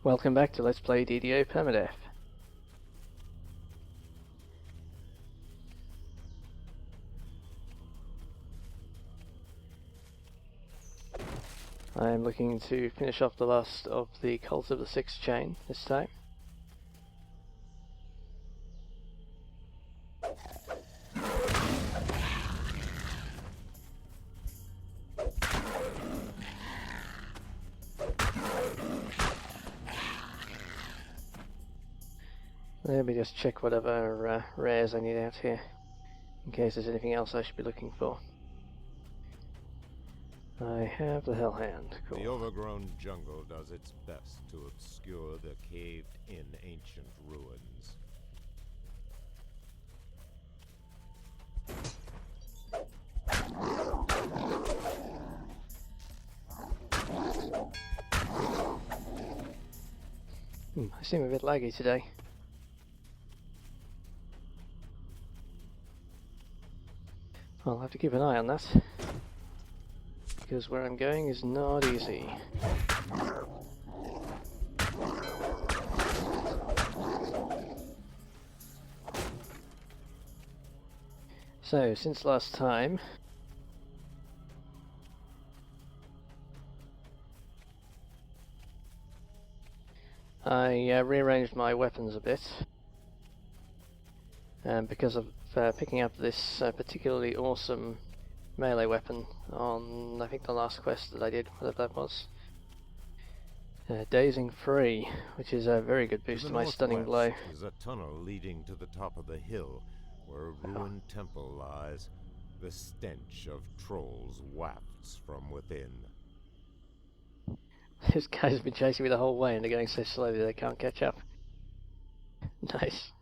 Welcome back to Let's Play DDO Permadeath. I am looking to finish off the last of the Cult of the Sixth Chain this time. Let me just check whatever rares I need out here, in case there's anything else I should be looking for. I have the Hellhound. Cool. The overgrown jungle does its best to obscure the caved-in ancient ruins. I seem a bit laggy today. I'll have to keep an eye on that, because where I'm going is not easy. So, since last time, I rearranged my weapons a bit, and because of picking up this particularly awesome melee weapon on, I think, the last quest that I did, whatever that was. Dazing Free, which is a very good boost to my stunning blow. Is a tunnel leading to the top of the hill, where a ruined temple lies. The stench of trolls wafts from within. This guy's been chasing me the whole way and they're going so slowly they can't catch up. Nice.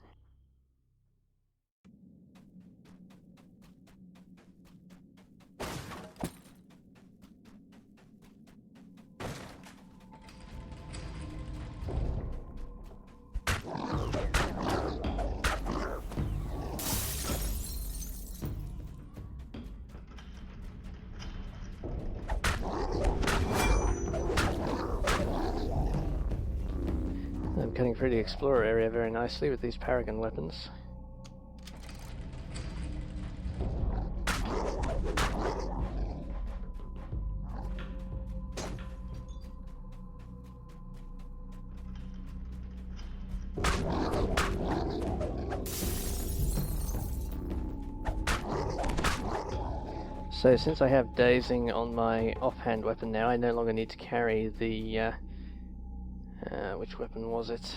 I'm cutting through the explorer area very nicely with these paragon weapons. So since I have dazing on my offhand weapon now, I no longer need to carry the which weapon was it?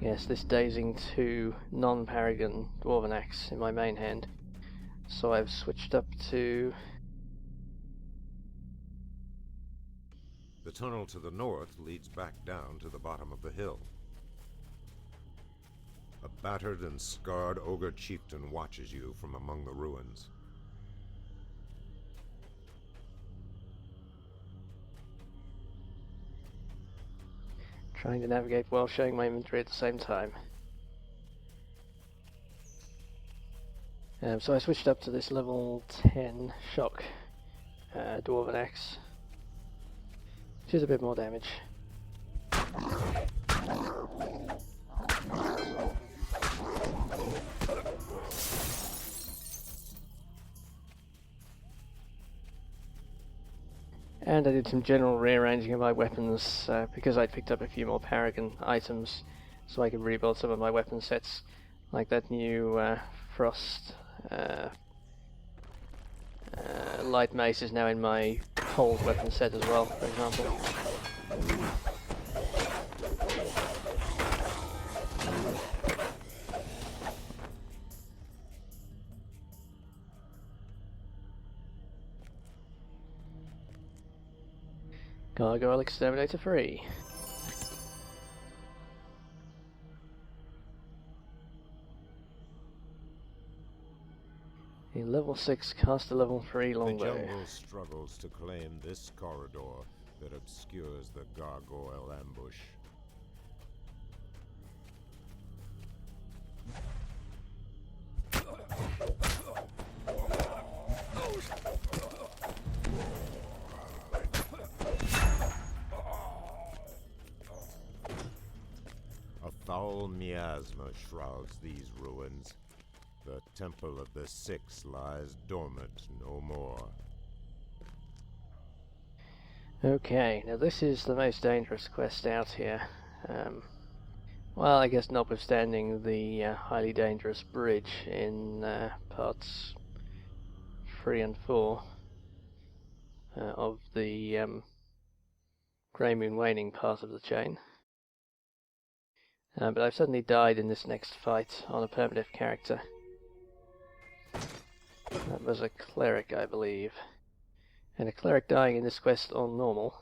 Yes, this dazing 2 non-paragon dwarven axe in my main hand. So I've switched up to... The tunnel to the north leads back down to the bottom of the hill. A battered and scarred ogre chieftain watches you from among the ruins. Trying to navigate while showing my inventory at the same time. So I switched up to this level 10 shock dwarven axe, which is a bit more damage. And I did some general rearranging of my weapons because I'd picked up a few more paragon items, so I could rebuild some of my weapon sets, like that new frost light mace is now in my cold weapon set as well, for example. Gargoyle Exterminator free. A level 6 caster level 3 longbow. The jungle struggles to claim this corridor that obscures the gargoyle ambush. foul miasma shrouds these ruins. The Temple of the Six lies dormant no more. Okay, now this is the most dangerous quest out here. Well, I guess notwithstanding the highly dangerous bridge in parts 3 and 4 of the Grey Moon Waning part of the chain. But I've suddenly died in this next fight on a Permadeath character. That was a cleric, I believe. And a cleric dying in this quest on normal.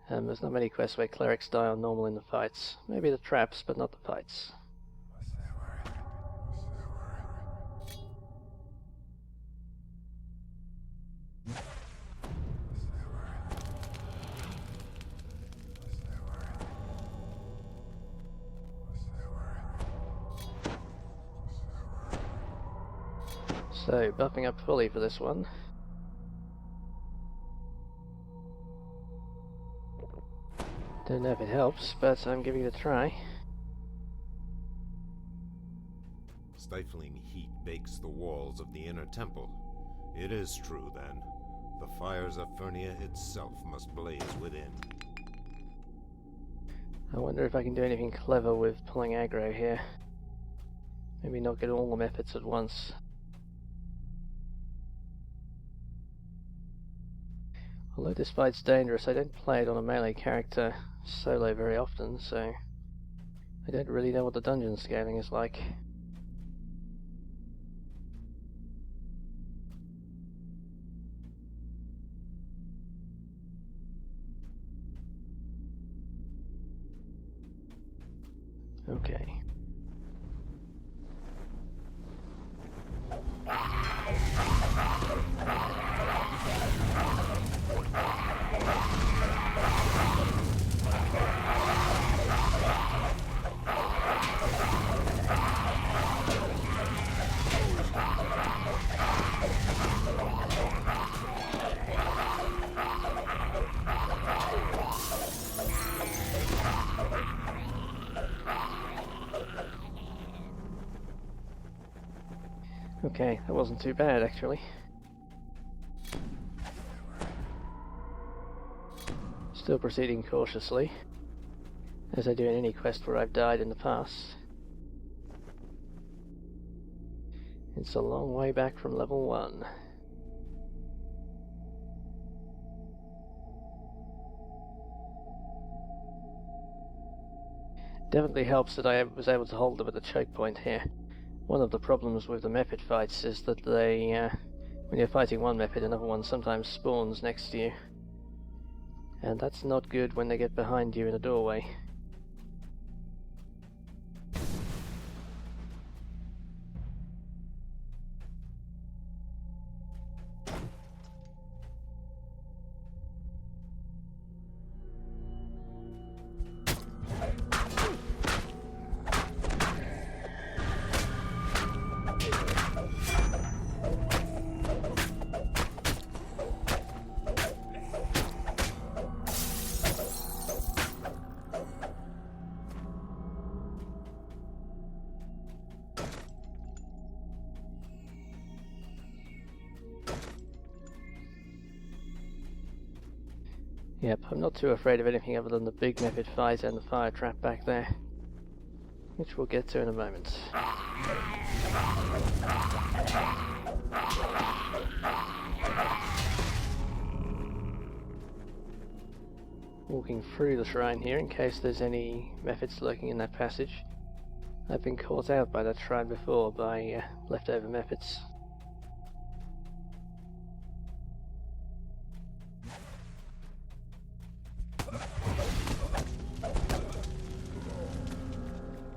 There's not many quests where clerics die on normal in the fights. Maybe the traps, but not the fights. So, buffing up fully for this one. Don't know if it helps, but I'm giving it a try. Stifling heat bakes the walls of the inner temple. It is true, then. The fires of Furnia itself must blaze within. I wonder if I can do anything clever with pulling aggro here. Maybe not get all the methods at once. Although this fight's dangerous, I don't play it on a melee character solo very often, so I don't really know what the dungeon scaling is like. Okay. Okay, that wasn't too bad actually. Still proceeding cautiously, as I do in any quest where I've died in the past. It's a long way back from level 1. Definitely helps that I was able to hold them at the choke point here. One of the problems with the method fights is that they, when you're fighting one method, another one sometimes spawns next to you. And that's not good when they get behind you in a doorway. Yep, I'm not too afraid of anything other than the big method fight and the fire trap back there, which we'll get to in a moment. Walking through the shrine here in case there's any methods lurking in that passage. I've been caught out by that shrine before by leftover methods.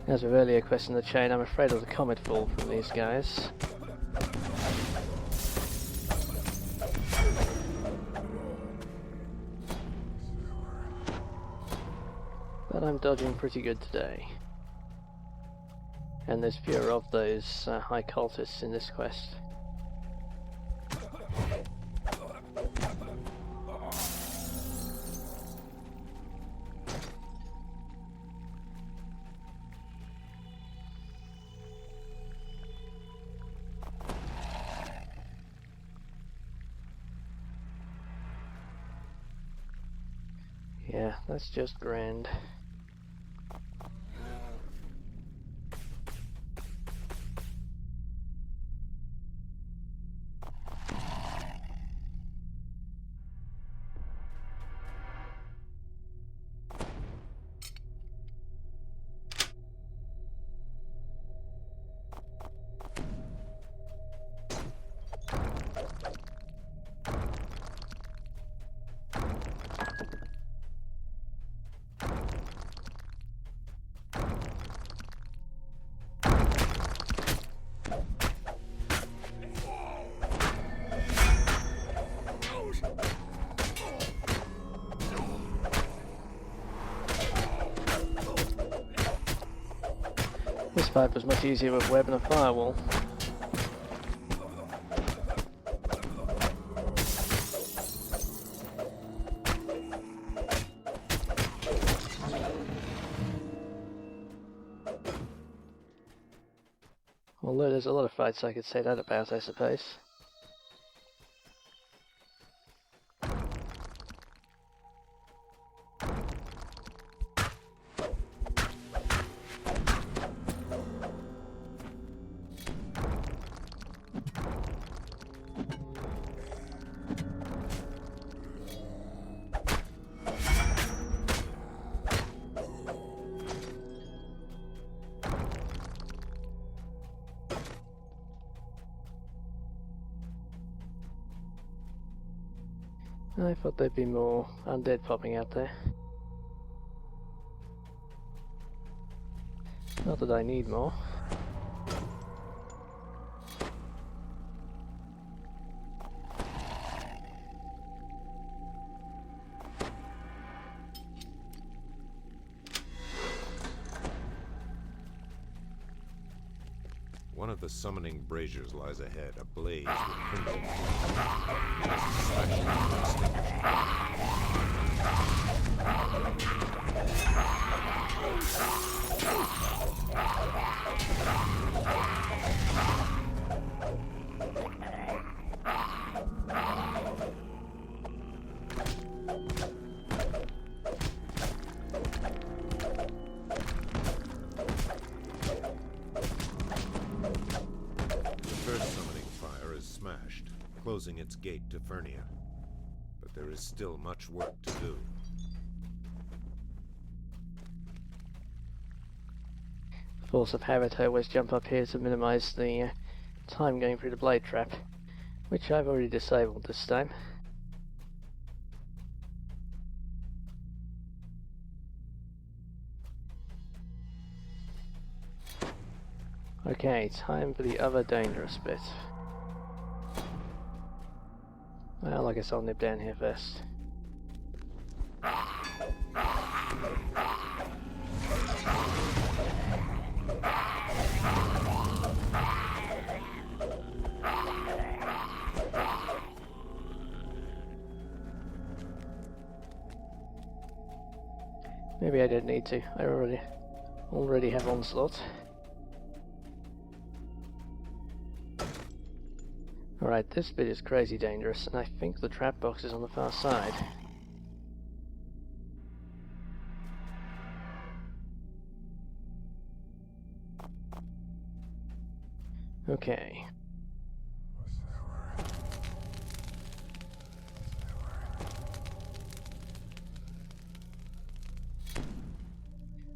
As with earlier quests in the chain, I'm afraid of the comet fall from these guys. But I'm dodging pretty good today. And there's fewer of those high cultists in this quest. Yeah, that's just grand. This fight was much easier with web and a firewall. Although there's a lot of fights I could say that about, I suppose. I thought there'd be more undead popping out there. Not that I need more. One of the summoning braziers lies ahead, ablaze with crimson flame. You must smash it to extinguish closing its gate to Fernia. But there is still much work to do. Force of habit, I always jump up here to minimize the time going through the blade trap, which I've already disabled this time. Okay, time for the other dangerous bit. Well, I guess I'll nip down here first. Maybe I don't need to. I already have onslaught. Alright, this bit is crazy dangerous, and I think the trap box is on the far side. Okay.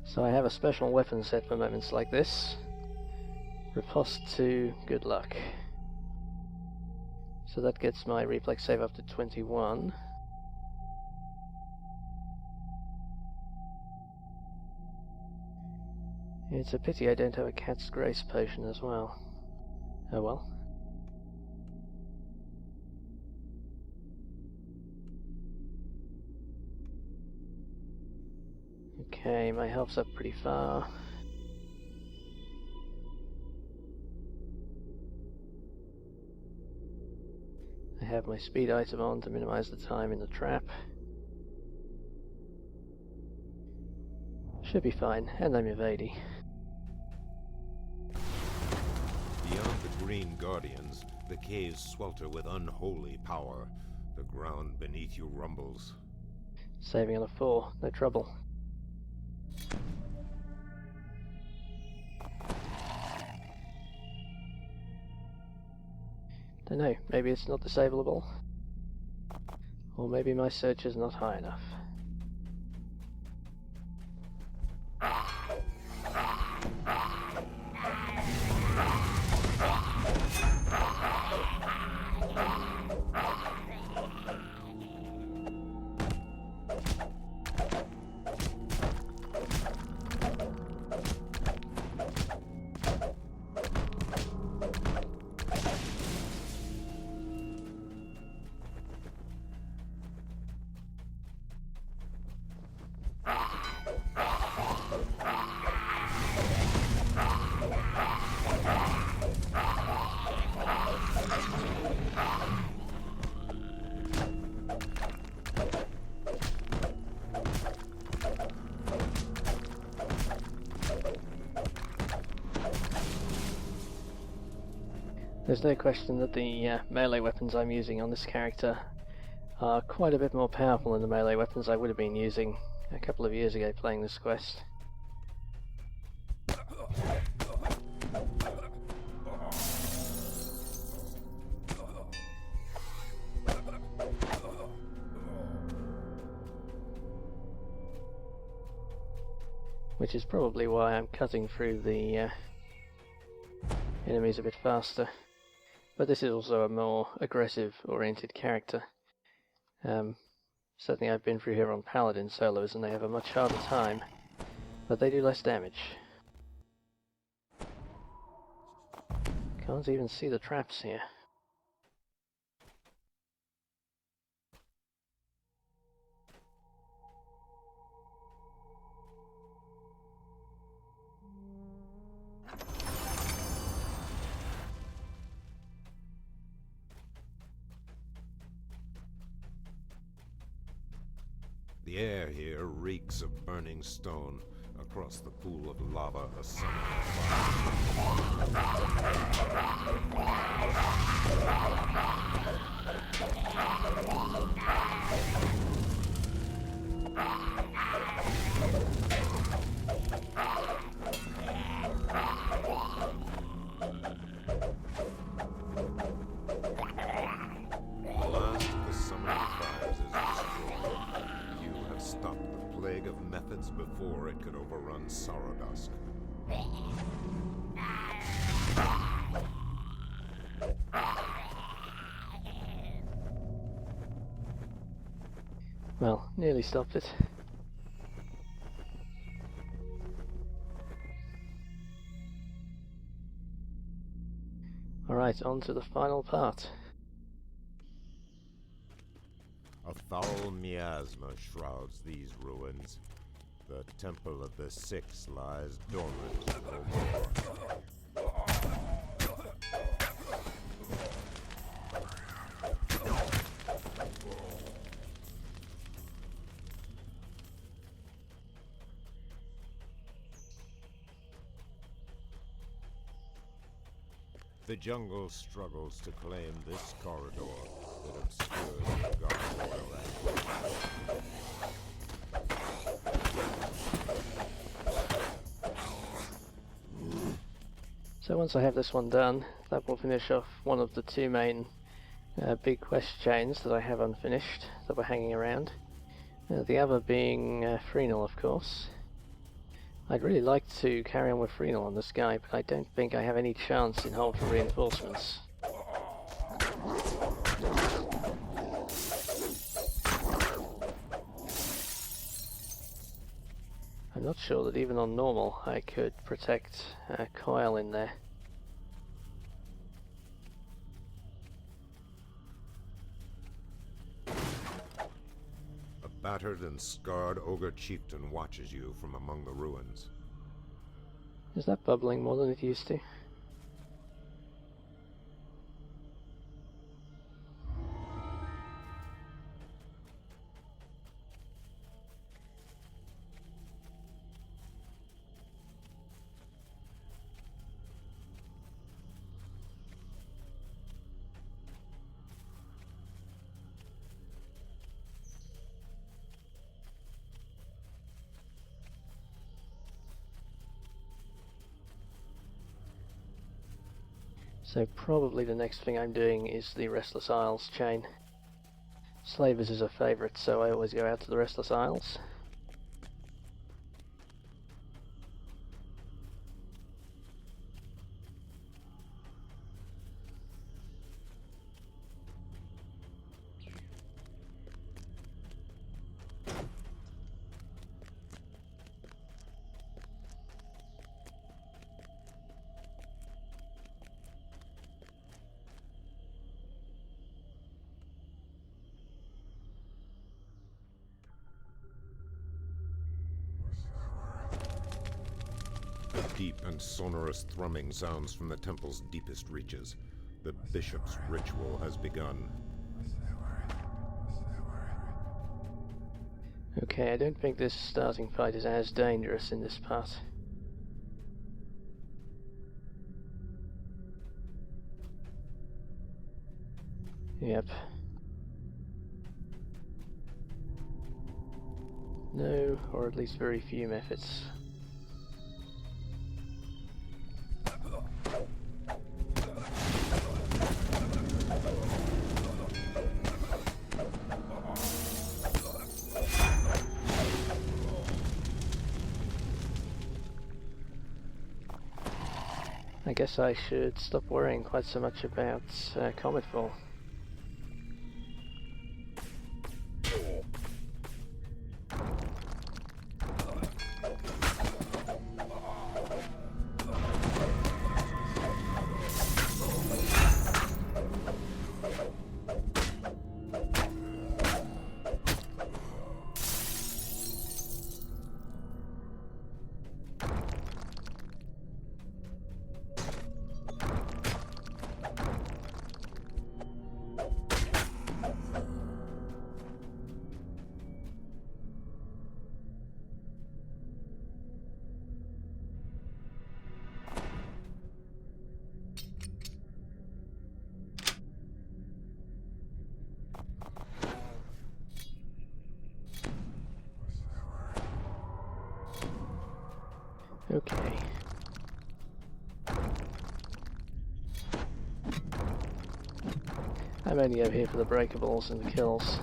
So I have a special weapon set for moments like this. Riposte to good luck. So that gets my reflex save up to 21. It's a pity I don't have a cat's grace potion as well. Oh well. Okay, my health's up pretty far. I have my speed item on to minimize the time in the trap. Should be fine, and I'm evading. Beyond the green guardians, the caves swelter with unholy power. The ground beneath you rumbles. Saving on a 4, no trouble. Don't know, maybe it's not disableable. Or maybe my search is not high enough. There's no question that the melee weapons I'm using on this character are quite a bit more powerful than the melee weapons I would have been using a couple of years ago playing this quest. Which is probably why I'm cutting through the enemies a bit faster. But this is also a more aggressive oriented character. Certainly I've been through here on Paladin solos and they have a much harder time, but they do less damage. Can't even see the traps here. The air here reeks of burning stone. Across the pool of lava, a summoning before it could overrun Saradusk. Well, nearly stopped it. Alright, on to the final part. A foul miasma shrouds these ruins. The Temple of the Six lies dormant no more. The jungle struggles to claim this corridor that obscures the gargoyle. So once I have this one done, that will finish off one of the two main big quest chains that I have unfinished, that were hanging around. The other being Freenal, of course. I'd really like to carry on with Freenal on this guy, but I don't think I have any chance in hold for reinforcements. I'm not sure that even on normal I could protect Coil in there. A battered and scarred ogre chieftain watches you from among the ruins. Is that bubbling more than it used to? So probably the next thing I'm doing is the Restless Isles chain. Slavers is a favourite, so I always go out to the Restless Isles. Deep and sonorous thrumming sounds from the temple's deepest reaches. The bishop's ritual has begun. Okay, I don't think this starting fight is as dangerous in this part. Yep. No, or at least very few methods. I guess I should stop worrying quite so much about Comet Fall. Okay. I'm only over here for the breakables and the kills.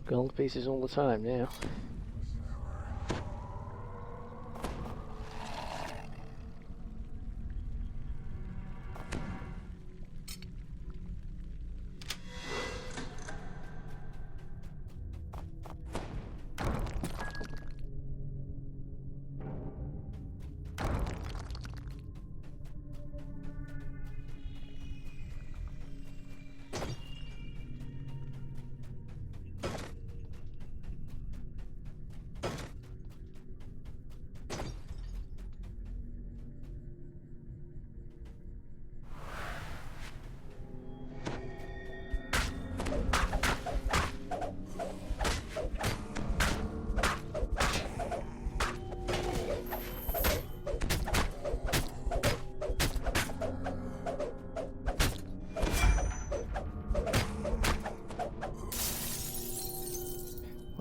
Gold pieces all the time now.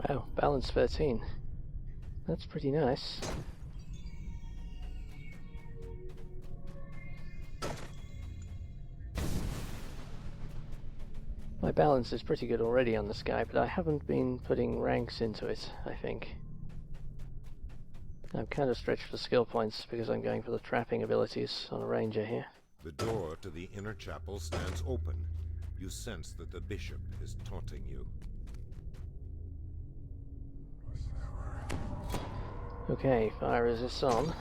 Wow, balance 13. That's pretty nice. My balance is pretty good already on this guy, but I haven't been putting ranks into it, I think. I'm kind of stretched for skill points because I'm going for the trapping abilities on a ranger here. The door to the inner chapel stands open. You sense that the bishop is taunting you. Okay, fire resist on.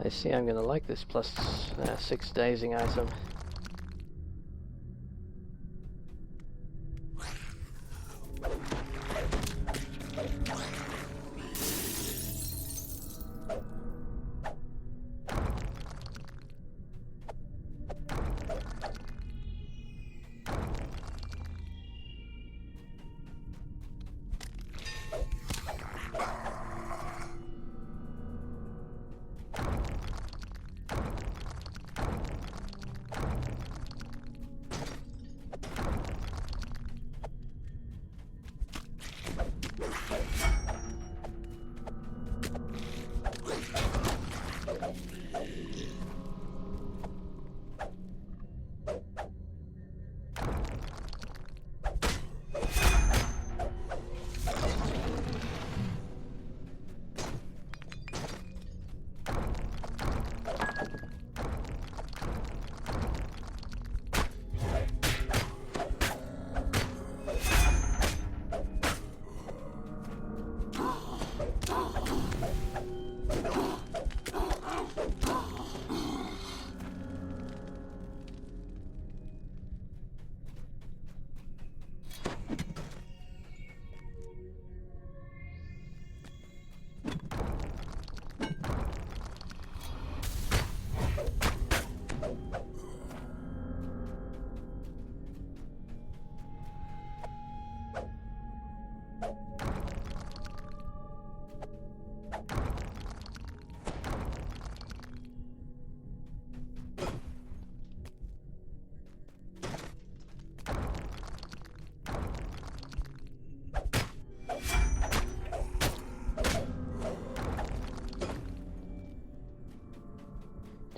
I see I'm going to like this plus 6 dazing item.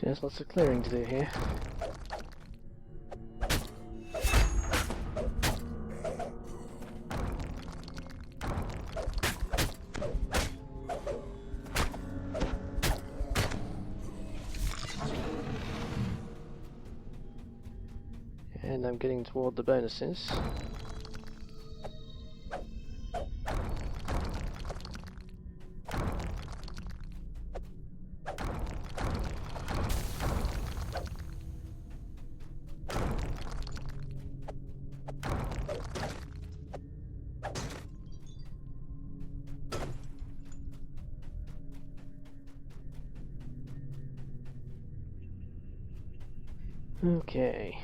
There's lots of clearing to do here. And I'm getting toward the bonuses. Okay.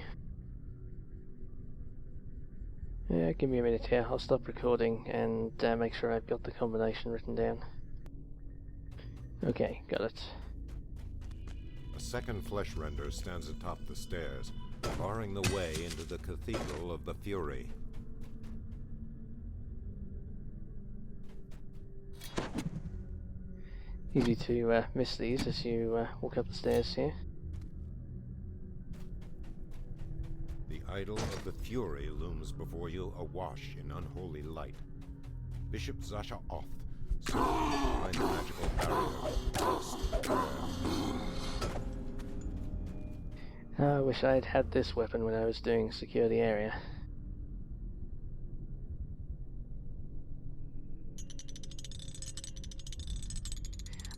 Yeah, give me a minute here. I'll stop recording and make sure I've got the combination written down. Okay, got it. A second flesh render stands atop the stairs, barring the way into the Cathedral of the Fury. Easy to miss these as you walk up the stairs here. The idol of the Fury looms before you awash in unholy light. Bishop Zasha Oth, behind the magical barrier, lost in prayer. I wish I'd had this weapon when I was doing secure the area.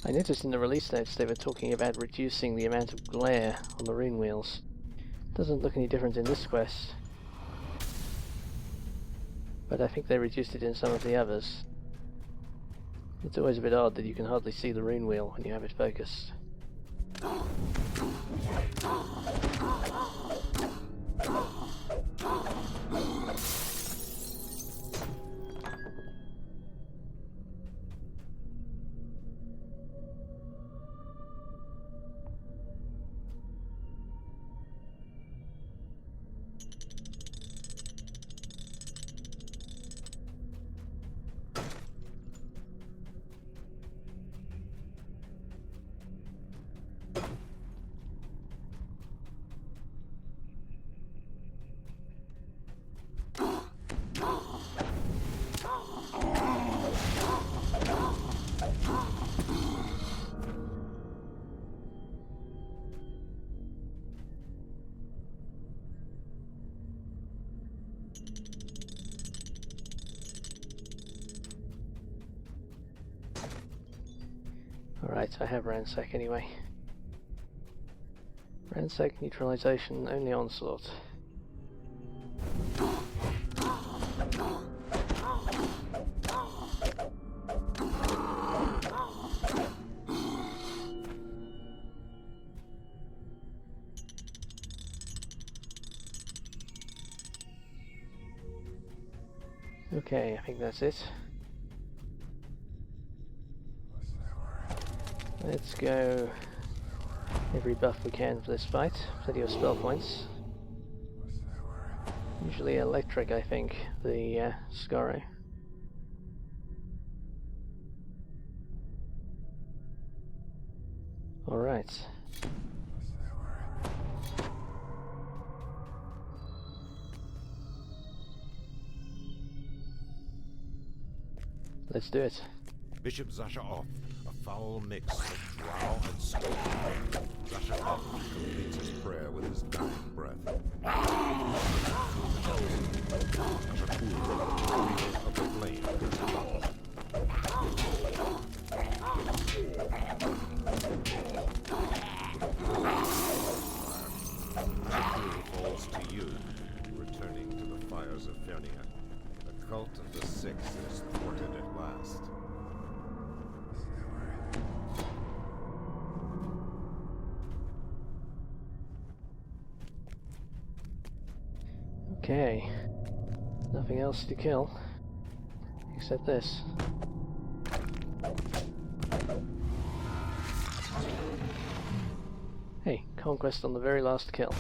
I noticed in the release notes they were talking about reducing the amount of glare on the rune wheels. Doesn't look any different in this quest, but I think they reduced it in some of the others. It's always a bit odd that you can hardly see the rune wheel when you have it focused. Alright, I have ransack anyway. Ransack, neutralization, only onslaught. Okay, I think that's it. Let's go every buff we can for this fight. Plenty of spell points. Usually electric, I think, the Scarrow. Alright. Let's do it. Bishop Zasha off, a foul mix of drow and scorn. Zasha off completes his prayer with his dying breath. Zasha cool, of the flame. Falls to you, returning to the fires of Fernia. The cult of the Six is thwarted at last. Okay. Nothing else to kill. Except this. Hey, conquest on the very last kill.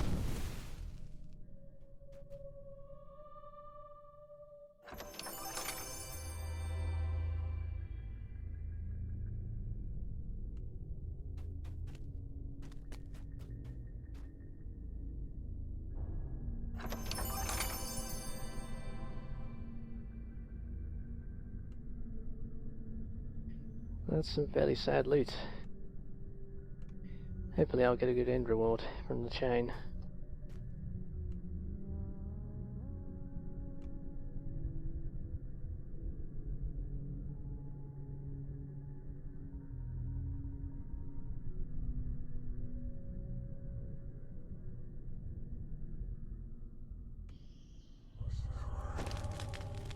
That's some fairly sad loot. Hopefully I'll get a good end reward from the chain.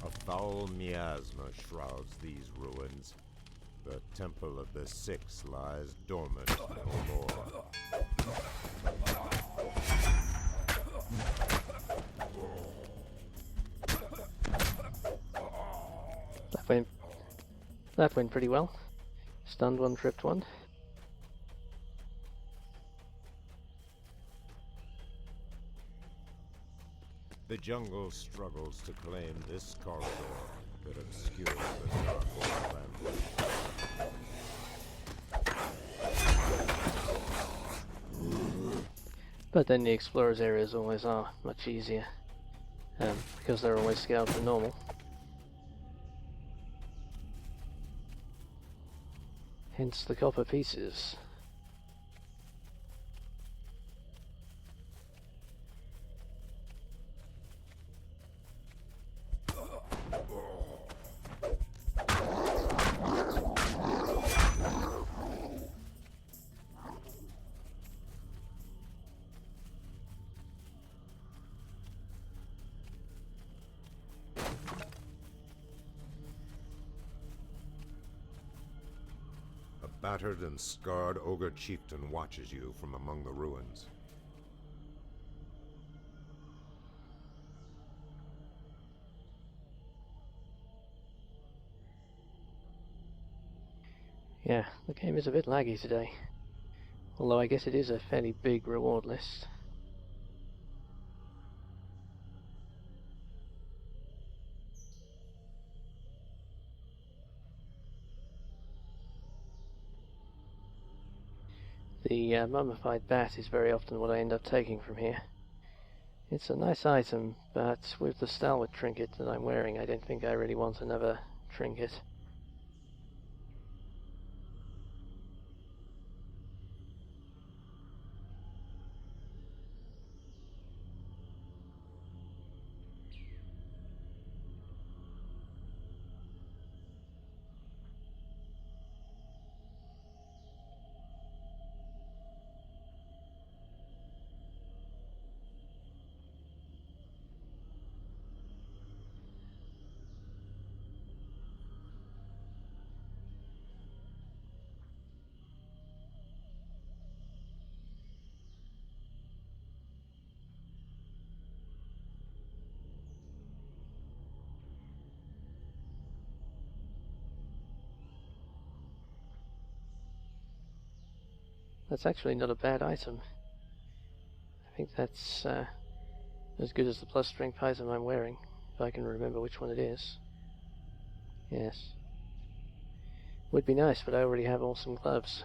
A foul miasma shrouds these ruins. The temple of the Six lies dormant no more. That went pretty well. Stunned one, tripped one. The jungle struggles to claim this corridor that obscures the dark overland. But then the explorers areas always are much easier. Because they're always scaled to normal. Hence the copper pieces. Battered and scarred ogre chieftain watches you from among the ruins. Yeah, the game is a bit laggy today. Although I guess it is a fairly big reward list. The mummified bat is very often what I end up taking from here. It's a nice item, but with the stalwart trinket that I'm wearing, I don't think I really want another trinket. That's actually not a bad item. I think that's as good as the plus strength item I'm wearing, if I can remember which one it is. Yes. Would be nice, but I already have awesome gloves.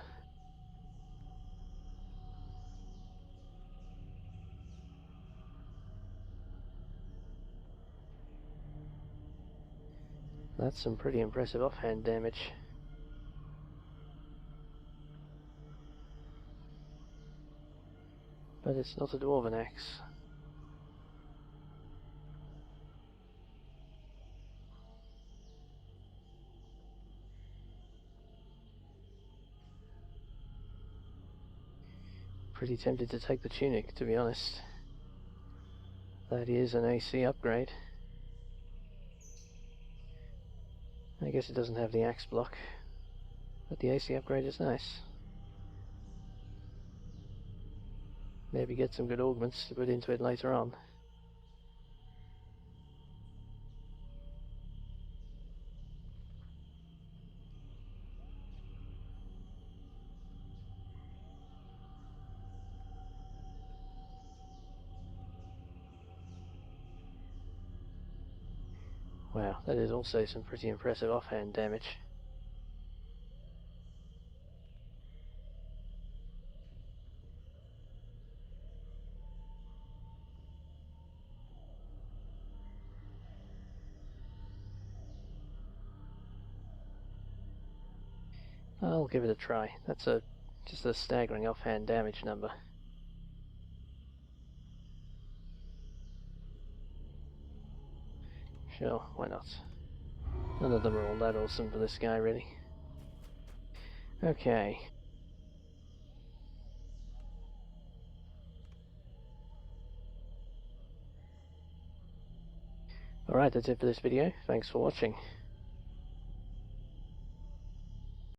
That's some pretty impressive offhand damage. But it's not a dwarven axe. Pretty tempted to take the tunic, to be honest. That is an AC upgrade. I guess it doesn't have the axe block, but the AC upgrade is nice. Maybe get some good augments to put into it later on. Wow, that is also some pretty impressive offhand damage. I'll give it a try. That's just a staggering offhand damage number. Sure, why not? None of them are all that awesome for this guy, really. Okay. Alright, that's it for this video. Thanks for watching.